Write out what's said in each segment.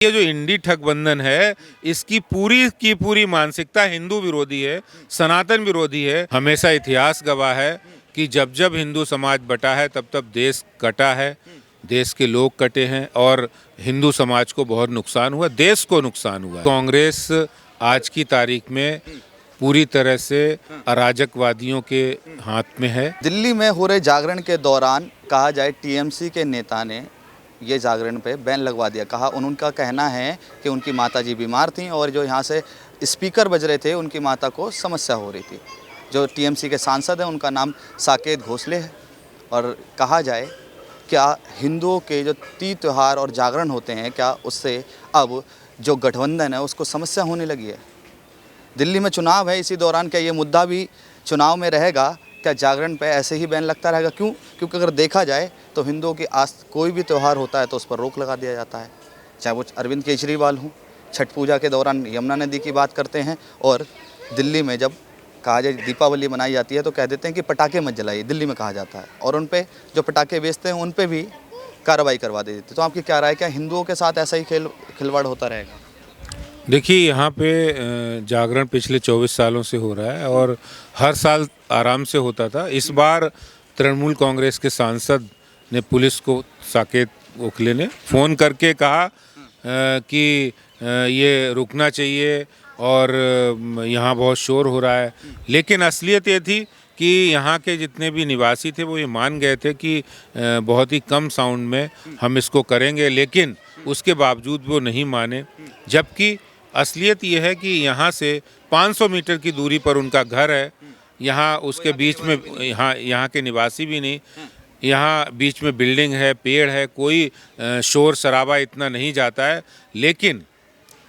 ये जो इंडी ठगबंधन है, इसकी पूरी की पूरी मानसिकता हिंदू विरोधी है, सनातन विरोधी है। हमेशा इतिहास गवाह है कि जब जब हिंदू समाज बटा है तब तब देश कटा है, देश के लोग कटे हैं और हिंदू समाज को बहुत नुकसान हुआ, देश को नुकसान हुआ। कांग्रेस आज की तारीख में पूरी तरह से अराजकवादियों के हाथ में है। दिल्ली में हो रहे जागरण के दौरान कहा जाए टीएमसी के नेता ने ये जागरण पे बैन लगवा दिया। कहा उनका कहना है कि उनकी माताजी बीमार थीं और जो यहाँ से स्पीकर बज रहे थे उनकी माता को समस्या हो रही थी। जो टीएमसी के सांसद हैं उनका नाम साकेत घोषले है। और कहा जाए क्या हिंदुओं के जो तीज त्यौहार और जागरण होते हैं, क्या उससे अब जो गठबंधन है उसको समस्या होने लगी है? दिल्ली में चुनाव है, इसी दौरान क्या ये मुद्दा भी चुनाव में रहेगा? क्या जागरण पे ऐसे ही बैन लगता रहेगा? क्योंकि अगर देखा जाए तो हिंदुओं की कोई भी त्यौहार होता है तो उस पर रोक लगा दिया जाता है। चाहे वो अरविंद केजरीवाल हों, छठ पूजा के दौरान यमुना नदी की बात करते हैं, और दिल्ली में जब कहा जाए दीपावली मनाई जाती है तो कह देते हैं कि पटाखे मत जलाइए, दिल्ली में कहा जाता है, और उन पे जो पटाखे बेचते हैं उन पे भी कार्रवाई करवा दी जाती है। तो आपकी क्या राय, क्या हिंदुओं के साथ ऐसा ही खिलवाड़ होता रहेगा? देखिए, यहाँ पे जागरण पिछले 24 सालों से हो रहा है और हर साल आराम से होता था। इस बार तृणमूल कांग्रेस के सांसद ने पुलिस को, साकेत गोखले ने फ़ोन करके कहा कि ये रुकना चाहिए और यहाँ बहुत शोर हो रहा है। लेकिन असलियत ये थी कि यहाँ के जितने भी निवासी थे वो ये मान गए थे कि बहुत ही कम साउंड में हम इसको करेंगे, लेकिन उसके बावजूद वो नहीं माने। जबकि असलियत ये है कि यहाँ से 500 मीटर की दूरी पर उनका घर है। यहाँ उसके बीच में यहाँ के निवासी भी नहीं, यहाँ बीच में बिल्डिंग है, पेड़ है, कोई शोर शराबा इतना नहीं जाता है। लेकिन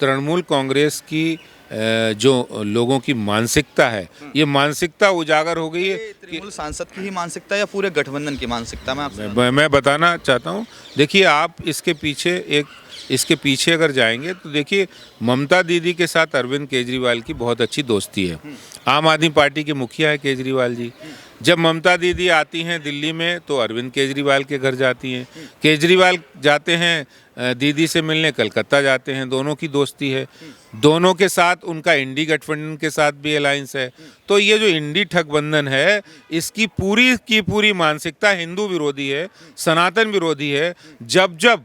तृणमूल कांग्रेस की जो लोगों की मानसिकता है, ये मानसिकता उजागर हो गई है। तृणमूल सांसद की ही मानसिकता या पूरे गठबंधन की मानसिकता? मैं बताना चाहता हूँ। देखिए, आप इसके पीछे अगर जाएंगे तो देखिए, ममता दीदी के साथ अरविंद केजरीवाल की बहुत अच्छी दोस्ती है। आम आदमी पार्टी के मुखिया है केजरीवाल जी। जब ममता दीदी आती हैं दिल्ली में तो अरविंद केजरीवाल के घर जाती हैं, केजरीवाल जाते हैं दीदी से मिलने कलकत्ता जाते हैं। दोनों की दोस्ती है, दोनों के साथ उनका इंडी गठबंधन के साथ भी अलायंस है। तो ये जो इंडी ठगबंधन है, इसकी पूरी की पूरी मानसिकता हिंदू विरोधी है, सनातन विरोधी है। जब जब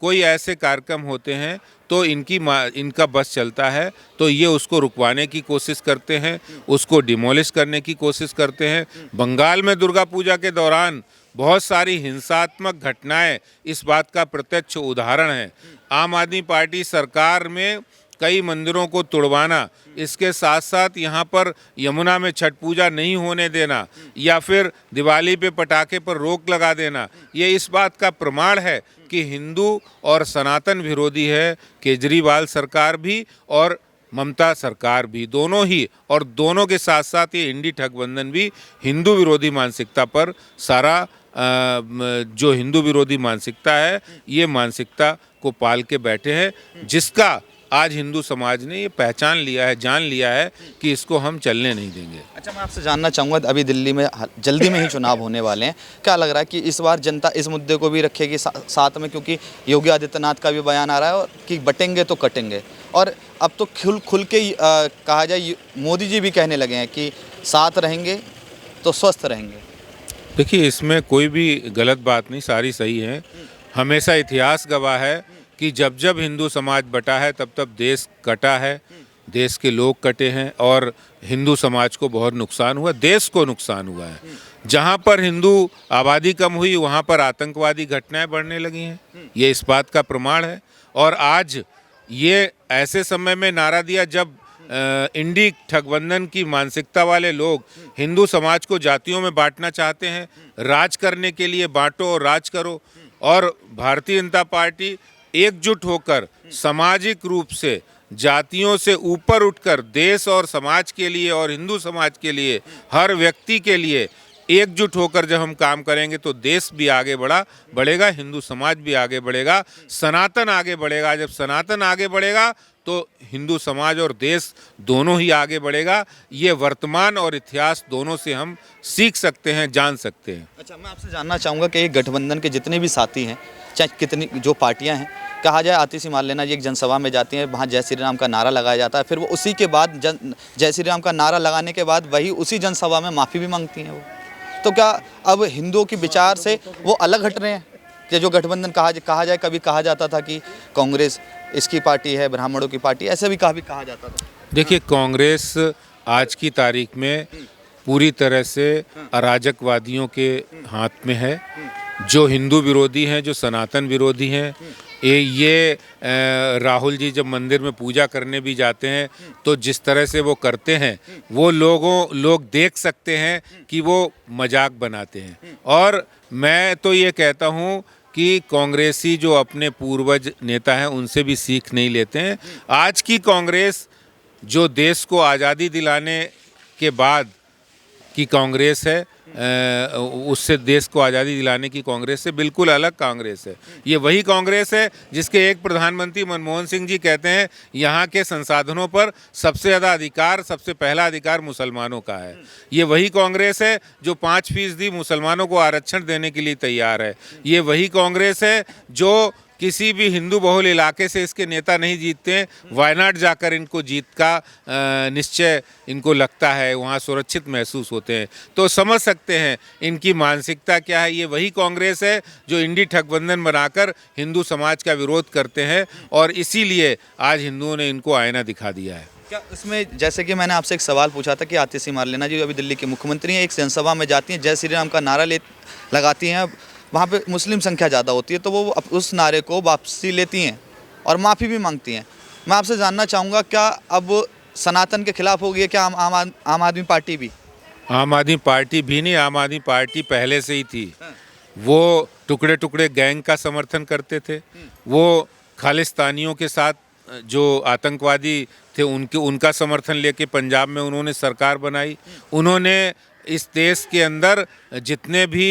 कोई ऐसे कार्यक्रम होते हैं तो इनका बस चलता है तो ये उसको रुकवाने की कोशिश करते हैं, उसको डिमोलिश करने की कोशिश करते हैं। बंगाल में दुर्गा पूजा के दौरान बहुत सारी हिंसात्मक घटनाएं इस बात का प्रत्यक्ष उदाहरण है। आम आदमी पार्टी सरकार में कई मंदिरों को तोड़वाना, इसके साथ साथ यहाँ पर यमुना में छठ पूजा नहीं होने देना या फिर दिवाली पे पटाखे पर रोक लगा देना, ये इस बात का प्रमाण है कि हिंदू और सनातन विरोधी है केजरीवाल सरकार भी और ममता सरकार भी, दोनों ही। और दोनों के साथ साथ ये इंडी ठगबंधन भी हिंदू विरोधी मानसिकता पर सारा जो हिंदू विरोधी मानसिकता है, ये मानसिकता को पाल के बैठे हैं, जिसका आज हिंदू समाज ने ये पहचान लिया है, जान लिया है कि इसको हम चलने नहीं देंगे। अच्छा, मैं आपसे जानना चाहूँगा, अभी दिल्ली में जल्दी में ही चुनाव होने वाले हैं, क्या लग रहा है कि इस बार जनता इस मुद्दे को भी रखेगी साथ में? क्योंकि योगी आदित्यनाथ का भी बयान आ रहा है कि बटेंगे तो कटेंगे, और अब तो खुल के कहा जाए मोदी जी भी कहने लगे हैं कि साथ रहेंगे तो स्वस्थ रहेंगे। देखिए, इसमें कोई भी गलत बात नहीं, सारी सही है। हमेशा इतिहास गवाह है कि जब जब हिंदू समाज बटा है तब तब देश कटा है, देश के लोग कटे हैं और हिंदू समाज को बहुत नुकसान हुआ, देश को नुकसान हुआ है। जहाँ पर हिंदू आबादी कम हुई वहाँ पर आतंकवादी घटनाएं बढ़ने लगी हैं, ये इस बात का प्रमाण है। और आज ये ऐसे समय में नारा दिया जब इंडी ठगबंधन की मानसिकता वाले लोग हिंदू समाज को जातियों में बांटना चाहते हैं, राज करने के लिए बांटो और राज करो। और भारतीय जनता पार्टी एकजुट होकर सामाजिक रूप से जातियों से ऊपर उठकर देश और समाज के लिए और हिंदू समाज के लिए, हर व्यक्ति के लिए एकजुट होकर जब हम काम करेंगे तो देश भी आगे बढ़ेगा, हिंदू समाज भी आगे बढ़ेगा, सनातन आगे बढ़ेगा। जब सनातन आगे बढ़ेगा तो हिंदू समाज और देश दोनों ही आगे बढ़ेगा। ये वर्तमान और इतिहास दोनों से हम सीख सकते हैं, जान सकते हैं। अच्छा, मैं आपसे जानना चाहूँगा कि गठबंधन के जितने भी साथी हैं, चाहे कितनी जो पार्टियां हैं, कहा जाए आतिशी मार्लेना जी एक जनसभा में जाती हैं, वहाँ जय श्री राम का नारा लगाया जाता है, फिर वो उसी के बाद जय श्री राम का नारा लगाने के बाद वही उसी जनसभा में माफ़ी भी मांगती हैं वो। तो क्या अब हिंदुओं के विचार से वो अलग हट रहे हैं? कि जो गठबंधन कहा जाए, कभी कहा जाता था कि कांग्रेस इसकी पार्टी है, ब्राह्मणों की पार्टी, ऐसे भी कहा जाता था। देखिए, कांग्रेस आज की तारीख में पूरी तरह से अराजकवादियों के हाथ में है। जो हिंदू विरोधी हैं, जो सनातन विरोधी हैं, ये राहुल जी जब मंदिर में पूजा करने भी जाते हैं तो जिस तरह से वो करते हैं, वो लोग देख सकते हैं कि वो मजाक बनाते हैं। और मैं तो ये कहता हूँ कि कांग्रेसी जो अपने पूर्वज नेता हैं उनसे भी सीख नहीं लेते हैं। आज की कांग्रेस जो देश को आज़ादी दिलाने के बाद की कांग्रेस है, उससे देश को आज़ादी दिलाने की कांग्रेस से बिल्कुल अलग कांग्रेस है। ये वही कांग्रेस है जिसके एक प्रधानमंत्री मनमोहन सिंह जी कहते हैं यहाँ के संसाधनों पर सबसे ज़्यादा अधिकार, सबसे पहला अधिकार मुसलमानों का है। ये वही कांग्रेस है जो 5% मुसलमानों को आरक्षण देने के लिए तैयार है। ये वही कांग्रेस है जो किसी भी हिंदू बहुल इलाके से इसके नेता नहीं जीतते हैं, वायनाड जाकर इनको जीत का निश्चय इनको लगता है, वहाँ सुरक्षित महसूस होते हैं। तो समझ सकते हैं इनकी मानसिकता क्या है। ये वही कांग्रेस है जो इंडी ठगबंधन बनाकर हिंदू समाज का विरोध करते हैं और इसीलिए आज हिंदुओं ने इनको आईना दिखा दिया है। क्या इसमें, जैसे कि मैंने आपसे एक सवाल पूछा था कि आतिशी मार्लेना जी अभी दिल्ली की मुख्यमंत्री हैं, एक जनसभा में जाती हैं, जय श्री राम का नारा लगाती हैं, वहाँ पे मुस्लिम संख्या ज़्यादा होती है, तो वो उस नारे को वापसी लेती हैं और माफ़ी भी मांगती हैं। मैं आपसे जानना चाहूँगा, क्या अब सनातन के खिलाफ हो गई है क्या आम आदमी पार्टी भी? आम आदमी पार्टी भी नहीं, आम आदमी पार्टी पहले से ही थी। वो टुकड़े टुकड़े गैंग का समर्थन करते थे। वो खालिस्तानियों के साथ जो आतंकवादी थे उनका समर्थन लेके पंजाब में उन्होंने सरकार बनाई। उन्होंने इस देश के अंदर जितने भी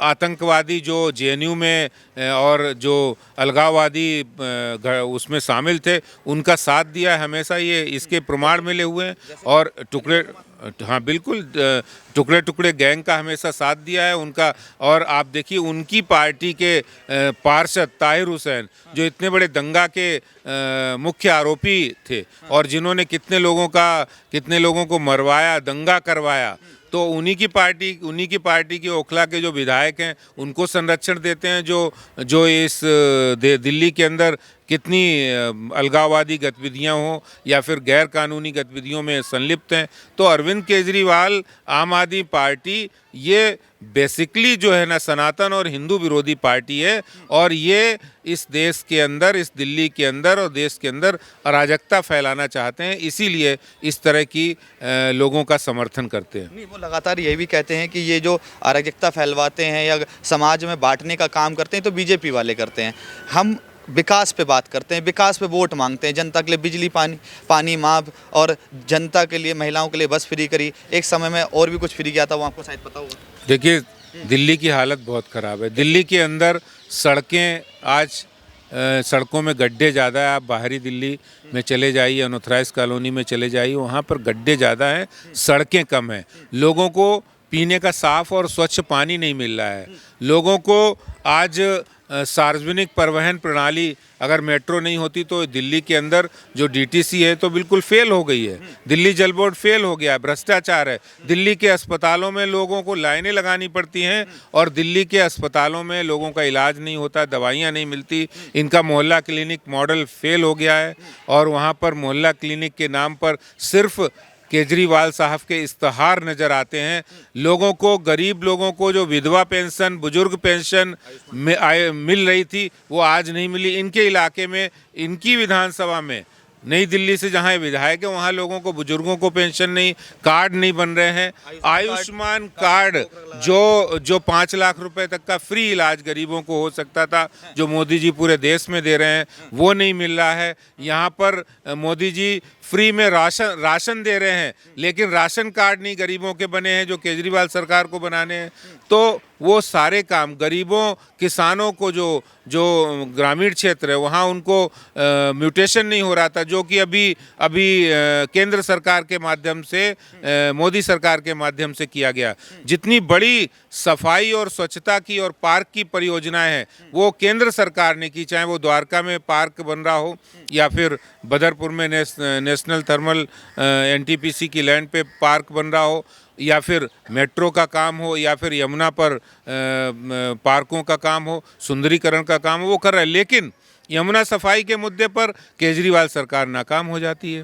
आतंकवादी जो जेएनयू में और जो अलगाववादी उसमें शामिल थे उनका साथ दिया है हमेशा। ये इसके प्रमाण मिले हुए हैं। और हाँ बिल्कुल, टुकड़े टुकड़े गैंग का हमेशा साथ दिया है उनका। और आप देखिए उनकी पार्टी के पार्षद ताहिर हुसैन जो इतने बड़े दंगा के मुख्य आरोपी थे और जिन्होंने कितने लोगों को मरवाया, दंगा करवाया, तो उन्हीं की पार्टी के ओखला के जो विधायक हैं उनको संरक्षण देते हैं जो इस दिल्ली के अंदर कितनी अलगाववादी गतिविधियां हों या फिर गैर कानूनी गतिविधियों में संलिप्त हैं। तो अरविंद केजरीवाल, आम आदमी पार्टी, ये बेसिकली जो है ना सनातन और हिंदू विरोधी पार्टी है और ये इस देश के अंदर, इस दिल्ली के अंदर और देश के अंदर अराजकता फैलाना चाहते हैं। इसीलिए इस तरह की लोगों का समर्थन करते हैं। नहीं, वो लगातार यही भी कहते हैं कि ये जो अराजकता फैलवाते हैं या समाज में बांटने का काम करते हैं तो बीजेपी वाले करते हैं। हम विकास पे बात करते हैं, विकास पे वोट मांगते हैं, जनता के लिए बिजली पानी माफ और जनता के लिए, महिलाओं के लिए बस फ्री करी, एक समय में और भी कुछ फ्री किया था, वो आपको शायद पता होगा। देखिए, दिल्ली की हालत बहुत ख़राब है। दिल्ली के अंदर सड़कें आज सड़कों में गड्ढे ज़्यादा है। आप बाहरी दिल्ली में चले जाइए, अनऑथराइज्ड कॉलोनी में चले जाइए, वहाँ पर गड्ढे ज़्यादा हैं, सड़कें कम हैं। लोगों को पीने का साफ़ और स्वच्छ पानी नहीं मिल रहा है। लोगों को आज सार्वजनिक परिवहन प्रणाली, अगर मेट्रो नहीं होती तो दिल्ली के अंदर जो डीटीसी है तो बिल्कुल फेल हो गई है। दिल्ली जल बोर्ड फेल हो गया है, भ्रष्टाचार है। दिल्ली के अस्पतालों में लोगों को लाइनें लगानी पड़ती हैं और दिल्ली के अस्पतालों में लोगों का इलाज नहीं होता, दवाइयाँ नहीं मिलती। इनका मोहल्ला क्लिनिक मॉडल फेल हो गया है और वहाँ पर मोहल्ला क्लिनिक के नाम पर सिर्फ केजरीवाल साहब के इश्तहार नज़र आते हैं। लोगों को, गरीब लोगों को जो विधवा पेंशन, बुजुर्ग पेंशन मिल रही थी वो आज नहीं मिली। इनके इलाके में, इनकी विधानसभा में, नई दिल्ली से जहाँ विधायक है वहाँ लोगों को, बुजुर्गों को पेंशन नहीं, कार्ड नहीं बन रहे हैं। आयुष्मान कार्ड जो 5 लाख रुपए तक का फ्री इलाज गरीबों को हो सकता था, जो मोदी जी पूरे देश में दे रहे हैं, वो नहीं मिल रहा है। यहाँ पर मोदी जी फ्री में राशन दे रहे हैं लेकिन राशन कार्ड नहीं गरीबों के बने हैं जो केजरीवाल सरकार को बनाने हैं। तो वो सारे काम गरीबों किसानों को जो जो ग्रामीण क्षेत्र है वहाँ उनको म्यूटेशन नहीं हो रहा था, जो कि अभी केंद्र सरकार के माध्यम से मोदी सरकार के माध्यम से किया गया। जितनी बड़ी सफाई और स्वच्छता की और पार्क की परियोजनाएं हैं वो केंद्र सरकार ने की, चाहे वो द्वारका में पार्क बन रहा हो या फिर बदरपुर में नेशनल थर्मल एनटीपीसी की लैंड पे पार्क बन रहा हो, या फिर मेट्रो का काम हो, या फिर यमुना पर पार्कों का काम हो, सुंदरीकरण का काम हो, वो कर रहा है। लेकिन यमुना सफाई के मुद्दे पर केजरीवाल सरकार नाकाम हो जाती है।